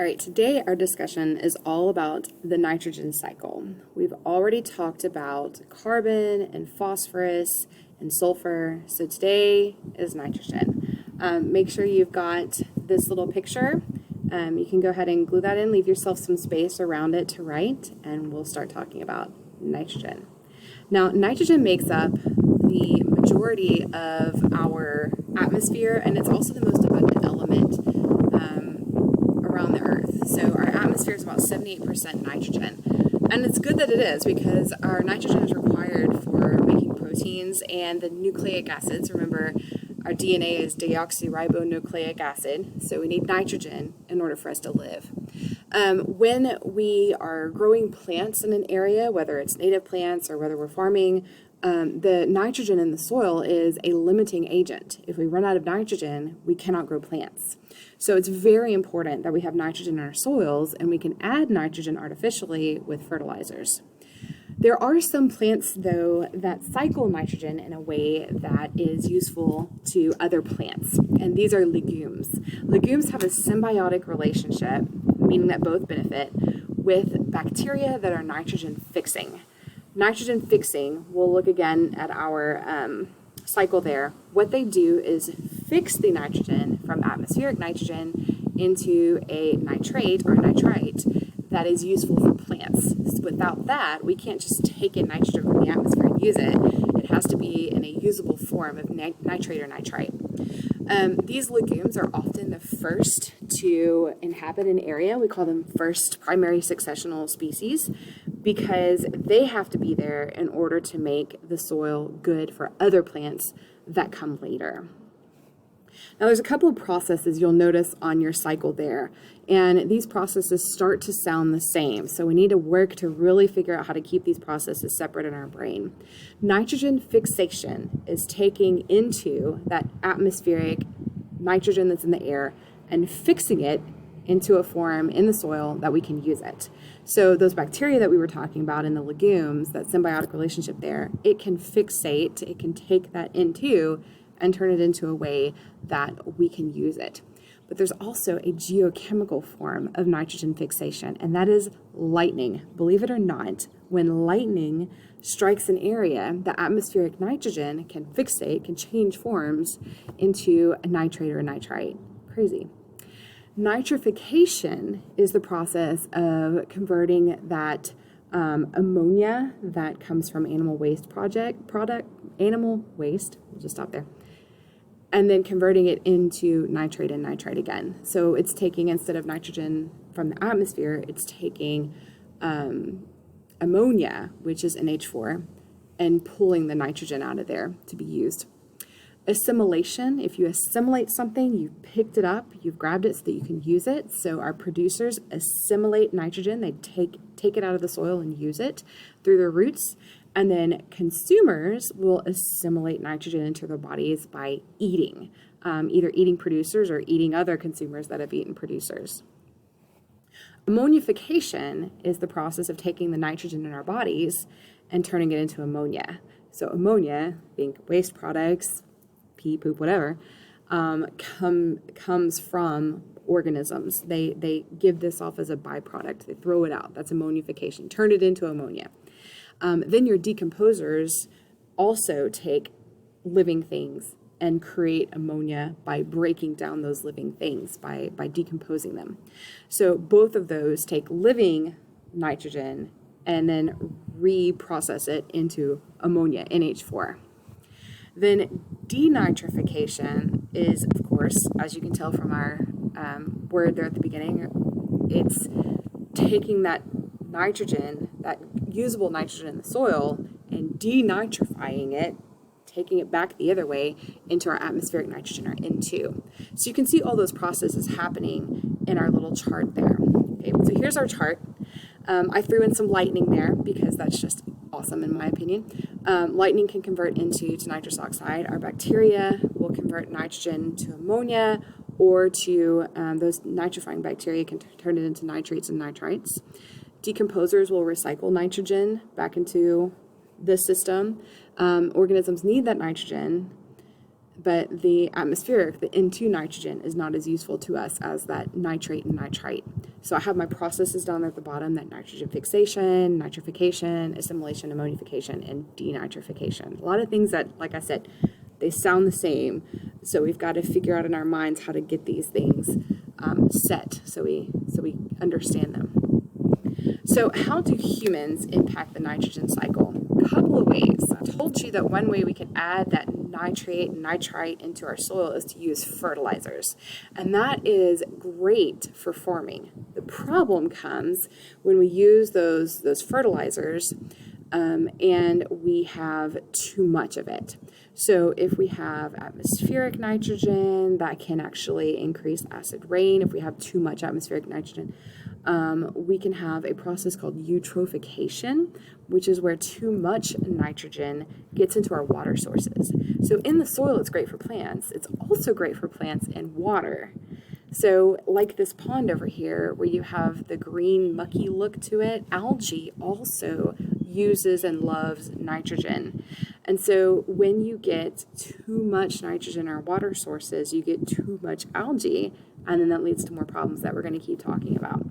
All right, today our discussion is all about the nitrogen cycle. We've already talked about carbon and phosphorus and sulfur, so today is nitrogen. Make sure you've got this little picture. You can go ahead and glue that in, leave yourself some space around it to write, and we'll start talking about nitrogen. Now, nitrogen makes up the majority of our atmosphere, and it's also the most abundant element around the Earth. So our atmosphere is about 78% nitrogen. And it's good that it is, because our nitrogen is required for making proteins and the nucleic acids. Remember, our DNA is deoxyribonucleic acid, so we need nitrogen in order for us to live. When we are growing plants in an area, whether it's native plants or whether we're farming, the nitrogen in the soil is a limiting agent. If we run out of nitrogen, we cannot grow plants. So it's very important that we have nitrogen in our soils, and we can add nitrogen artificially with fertilizers. There are some plants, though, that cycle nitrogen in a way that is useful to other plants, and these are legumes. Legumes have a symbiotic relationship, meaning that both benefit, with bacteria that are nitrogen fixing. Nitrogen fixing, we'll look again at our cycle there. What they do is fix the nitrogen from atmospheric nitrogen into a nitrate or nitrite that is useful for plants. Without that, we can't just take in nitrogen from the atmosphere and use it. It has to be in a usable form of nitrate or nitrite. These legumes are often the first to inhabit an area. We call them first primary successional species because they have to be there in order to make the soil good for other plants that come later. Now, there's a couple of processes you'll notice on your cycle there, and these processes start to sound the same. So we need to work to really figure out how to keep these processes separate in our brain. Nitrogen fixation is taking into that atmospheric nitrogen that's in the air and fixing it into a form in the soil that we can use it. So those bacteria that we were talking about in the legumes, that symbiotic relationship there, it can fixate, it can take that into and turn it into a way that we can use it. But there's also a geochemical form of nitrogen fixation, and that is lightning. Believe it or not, when lightning strikes an area, the atmospheric nitrogen can fixate, can change forms into a nitrate or a nitrite. Crazy. Nitrification is the process of converting that ammonia that comes from animal waste animal waste, we'll just stop there, and then converting it into nitrate and nitrite again. So it's taking, instead of nitrogen from the atmosphere, it's taking ammonia, which is NH4, and pulling the nitrogen out of there to be used. Assimilation, if you assimilate something, you've picked it up, you've grabbed it so that you can use it. So our producers assimilate nitrogen, they take it out of the soil and use it through their roots. And then consumers will assimilate nitrogen into their bodies by eating, either eating producers or eating other consumers that have eaten producers. Ammonification is the process of taking the nitrogen in our bodies and turning it into ammonia. So ammonia, being waste products, pee, poop, whatever, comes from organisms. They give this off as a byproduct. They throw it out. That's ammonification. Turn it into ammonia. Then your decomposers also take living things and create ammonia by breaking down those living things, by decomposing them. So both of those take living nitrogen and then reprocess it into ammonia, NH4. Then denitrification is, of course, as you can tell from our word there at the beginning, it's taking that nitrogen, that usable nitrogen in the soil, and denitrifying it, taking it back the other way into our atmospheric nitrogen, or N2. So you can see all those processes happening in our little chart there. Okay, so here's our chart. I threw in some lightning there because that's just awesome in my opinion. Lightning can convert into nitrous oxide. Our bacteria will convert nitrogen to ammonia, or to those nitrifying bacteria can turn it into nitrates and nitrites. Decomposers will recycle nitrogen back into the system. Organisms need that nitrogen. but the atmospheric, the N2 nitrogen, is not as useful to us as that nitrate and nitrite. So I have my processes down there at the bottom, that nitrogen fixation, nitrification, assimilation, ammonification, and denitrification. A lot of things that, like I said, they sound the same. So we've got to figure out in our minds how to get these things set so we understand them. So how do humans impact the nitrogen cycle? A couple of ways. I told you that one way we can add that nitrate and nitrite into our soil is to use fertilizers. And that is great for farming. The problem comes when we use those fertilizers and we have too much of it. So if we have atmospheric nitrogen, that can actually increase acid rain. If we have too much atmospheric nitrogen, we can have a process called eutrophication, which is where too much nitrogen gets into our water sources. So in the soil, it's great for plants. It's also great for plants in water. So like this pond over here, where you have the green mucky look to it, algae also uses and loves nitrogen. And so when you get too much nitrogen in our water sources, you get too much algae, and then that leads to more problems that we're going to keep talking about.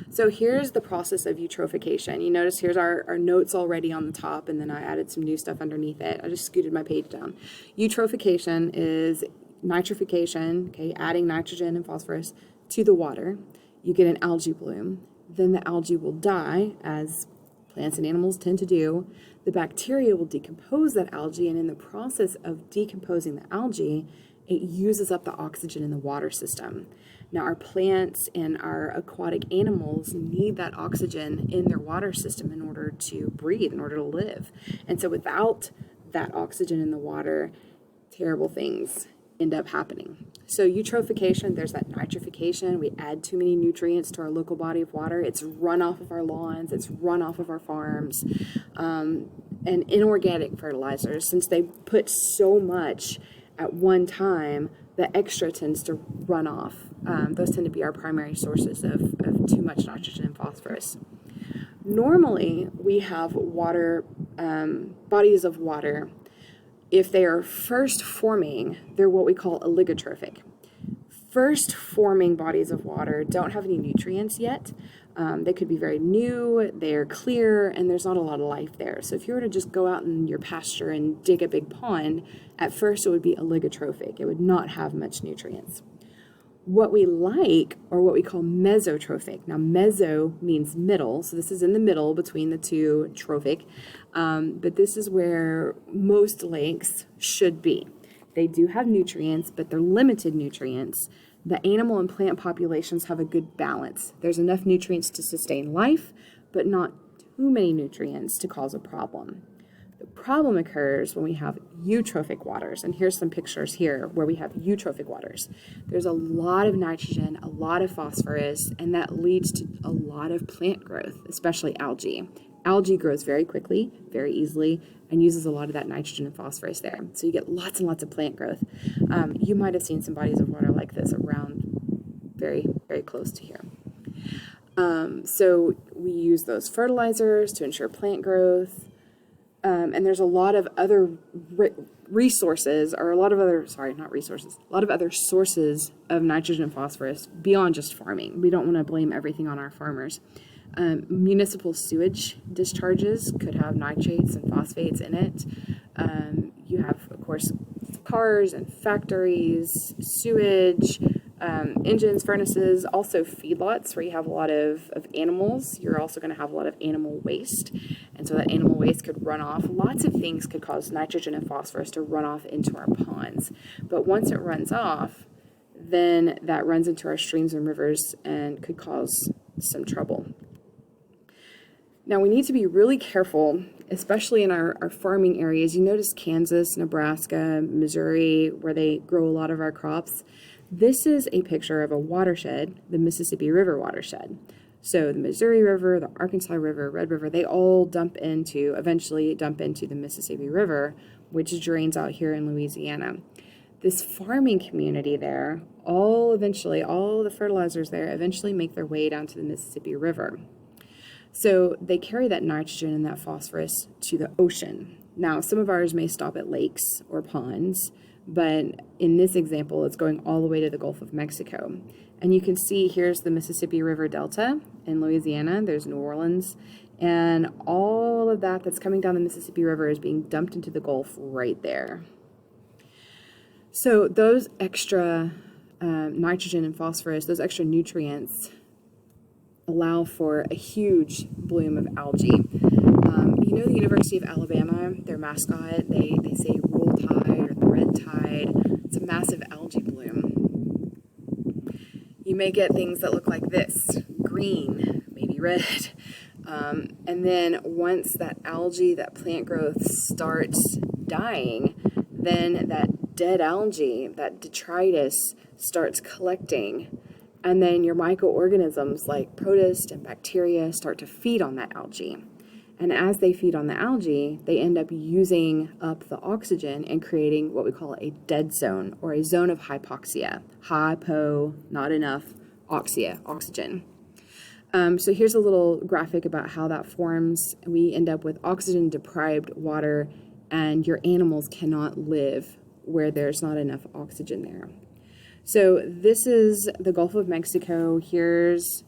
So here's the process of eutrophication. You notice here's our notes already on the top, and then I added some new stuff underneath it. I just scooted my page down. Eutrophication is nitrification, okay, adding nitrogen and phosphorus to the water. You get an algae bloom. Then the algae will die, as plants and animals tend to do. The bacteria will decompose that algae, and in the process of decomposing the algae, it uses up the oxygen in the water system. Now, our plants and our aquatic animals need that oxygen in their water system in order to breathe, in order to live. And so without that oxygen in the water, terrible things end up happening. So eutrophication, there's that nitrification. We add too many nutrients to our local body of water. It's run off of our lawns. It's run off of our farms. And inorganic fertilizers, since they put so much at one time, the extra tends to run off. Those tend to be our primary sources of too much nitrogen and phosphorus. Normally, we have water, bodies of water. If they are first forming, they're what we call oligotrophic. First forming bodies of water don't have any nutrients yet. They could be very new, they're clear, and there's not a lot of life there. So if you were to just go out in your pasture and dig a big pond, at first it would be oligotrophic. It would not have much nutrients. What we like, or what we call mesotrophic. Now, meso means middle, so this is in the middle between the two trophic, but this is where most lakes should be. They do have nutrients, but they're limited nutrients. The animal and plant populations have a good balance. There's enough nutrients to sustain life, but not too many nutrients to cause a problem. The problem occurs when we have eutrophic waters, and here's some pictures here where we have eutrophic waters. There's a lot of nitrogen, a lot of phosphorus, and that leads to a lot of plant growth, especially algae. Algae grows very quickly, very easily, and uses a lot of that nitrogen and phosphorus there. So you get lots and lots of plant growth. You might have seen some bodies of water like this around very, very close to here. So we use those fertilizers to ensure plant growth. And there's a lot of other resources, or a lot of other, a lot of other sources of nitrogen and phosphorus beyond just farming. We don't want to blame everything on our farmers. Municipal sewage discharges could have nitrates and phosphates in it. You have, of course, cars and factories, sewage, engines, furnaces, also feedlots where you have a lot of animals. You're also going to have a lot of animal waste. And so that animal waste could run off. Lots of things could cause nitrogen and phosphorus to run off into our ponds. But once it runs off, then that runs into our streams and rivers and could cause some trouble. Now, we need to be really careful, especially in our farming areas. You notice Kansas, Nebraska, Missouri, where they grow a lot of our crops. This is a picture of a watershed, the Mississippi River watershed. So the Missouri River, the Arkansas River, Red River, they all eventually dump into the Mississippi River, which drains out here in Louisiana. This farming community there, all the fertilizers there eventually make their way down to the Mississippi River. So they carry that nitrogen and that phosphorus to the ocean. Now, some of ours may stop at lakes or ponds, But in this example, it's going all the way to the Gulf of Mexico. And you can see here's the Mississippi River Delta in Louisiana. There's New Orleans. And all of that that's coming down the Mississippi River is being dumped into the Gulf right there. So those extra nitrogen and phosphorus, those extra nutrients, allow for a huge bloom of algae. You know the University of Alabama, their mascot, they say Roll Tide or the Red Tide. It's a massive algae bloom. You may get things that look like this, green, maybe red. And then once that algae, that plant growth starts dying, then that dead algae, that detritus, starts collecting. And then your microorganisms like protists and bacteria start to feed on that algae. And as they feed on the algae, they end up using up the oxygen and creating what we call a dead zone, or a zone of hypoxia. Hypo, not enough, oxia, oxygen. So here's a little graphic about how that forms. We end up with oxygen-deprived water, and your animals cannot live where there's not enough oxygen there. So this is the Gulf of Mexico. Here's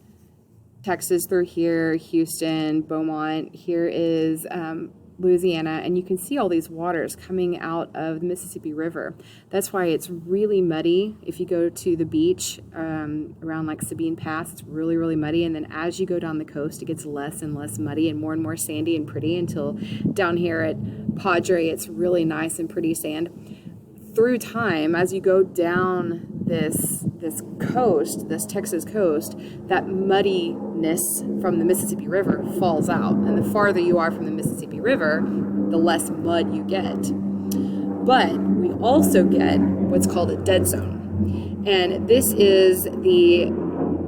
Texas through here, Houston, Beaumont. Here is Louisiana, and you can see all these waters coming out of the Mississippi River. That's why it's really muddy. If you go to the beach around like Sabine Pass, it's really, really muddy. And then as you go down the coast, it gets less and less muddy and more sandy and pretty, until down here at Padre, it's really nice and pretty sand. Through time, as you go down this coast, this Texas coast, that muddiness from the Mississippi River falls out. And the farther you are from the Mississippi River, the less mud you get. But we also get what's called a dead zone. And this is the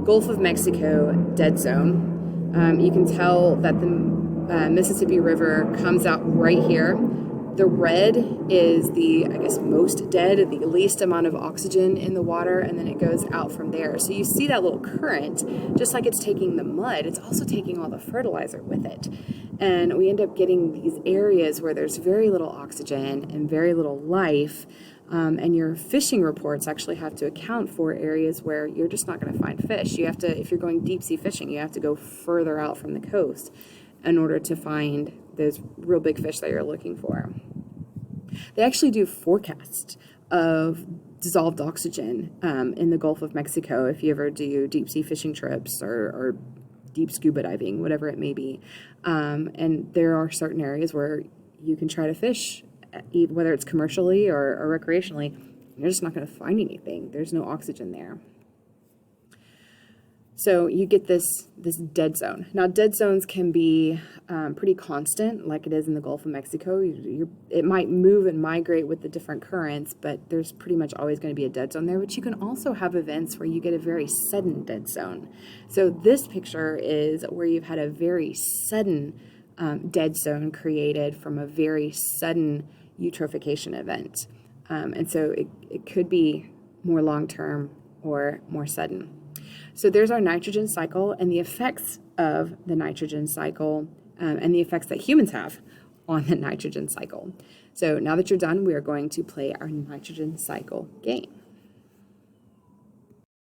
Gulf of Mexico dead zone. You can tell that the Mississippi River comes out right here. The red is the, I guess, most dead, the least amount of oxygen in the water, and then it goes out from there. So you see that little current, just like it's taking the mud, it's also taking all the fertilizer with it. And we end up getting these areas where there's very little oxygen and very little life. And your fishing reports actually have to account for areas where you're just not going to find fish. You have to, if you're going deep sea fishing, you have to go further out from the coast in order to find those real big fish that you're looking for. They actually do forecasts of dissolved oxygen in the Gulf of Mexico if you ever do deep sea fishing trips or deep scuba diving, whatever it may be. And there are certain areas where you can try to fish, whether it's commercially or recreationally. You're just not going to find anything. There's no oxygen there. So you get this dead zone. Now, dead zones can be pretty constant, like it is in the Gulf of Mexico. It might move and migrate with the different currents, but there's pretty much always going to be a dead zone there. But you can also have events where you get a very sudden dead zone. So this picture is where you've had a very sudden dead zone created from a very sudden eutrophication event. And so it could be more long-term or more sudden. So there's our nitrogen cycle and the effects of the nitrogen cycle and the effects that humans have on the nitrogen cycle. So now that you're done, we are going to play our nitrogen cycle game.